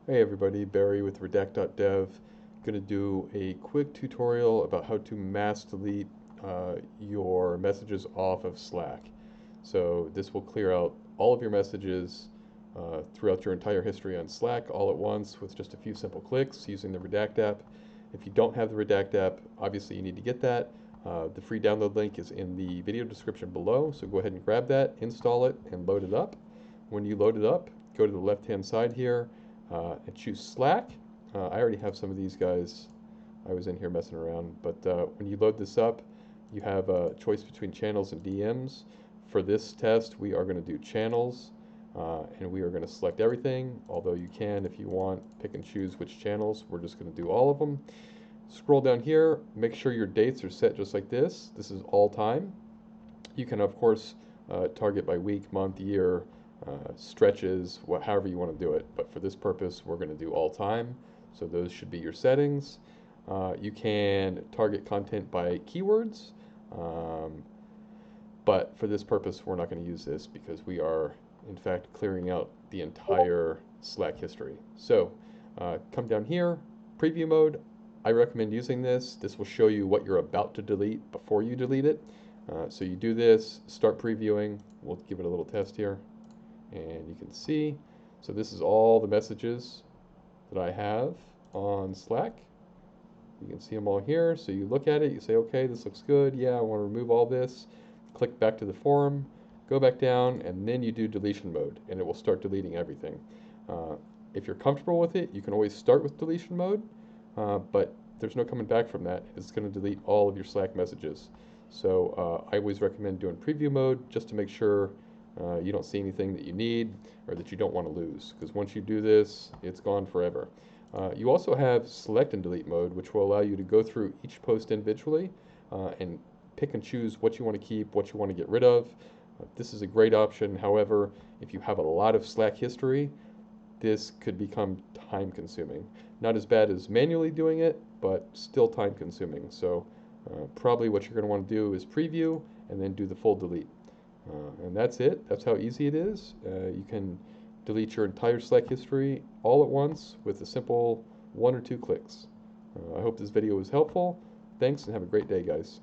Hey everybody, Barry with Redact.dev. Going to do a quick tutorial about how to mass delete your messages off of Slack. So this will clear out all of your messages throughout your entire history on Slack all at once with just a few simple clicks using the Redact app. If you don't have the Redact app, obviously you need to get that. The free download link is in the video description below, so go ahead and grab that, install it, and load it up. When you load it up, go to the left-hand side here and choose Slack. I already have some of these guys. I was in here messing around, but when you load this up, you have a choice between channels and DMs. For this test, we are going to do channels, and we are going to select everything, although you can, if you want, pick and choose which channels. We're just going to do all of them. Scroll down here, make sure your dates are set just like this. This is all time. You can, of course, target by week, month, year, stretches, however you want to do it. But for this purpose, we're going to do all time. So those should be your settings. You can target content by keywords. But for this purpose, we're not going to use this because we are, in fact, clearing out the entire Slack history. So come down here, preview mode. I recommend using this. This will show you what you're about to delete before you delete it. So you do this, start previewing. We'll give it a little test here. And you can see, so this is all the messages that I have on Slack. You can see them all here. So you look at it, you say, okay, this looks good. Yeah, I want to remove all this. Click back to the forum, go back down, and then you do deletion mode, and it will start deleting everything. If you're comfortable with it, you can always start with deletion mode, but there's no coming back from that. It's going to delete all of your Slack messages. So I always recommend doing preview mode just to make sure you don't see anything that you need or that you don't want to lose, because once you do this, it's gone forever. You also have select and delete mode, which will allow you to go through each post individually and pick and choose what you want to keep, what you want to get rid of. This is a great option. However, if you have a lot of Slack history, this could become time consuming. Not as bad as manually doing it, but still time consuming. So probably what you're going to want to do is preview and then do the full delete. And that's it. That's how easy it is. You can delete your entire Slack history all at once with a simple 1 or 2 clicks. I hope this video was helpful. Thanks and have a great day, guys.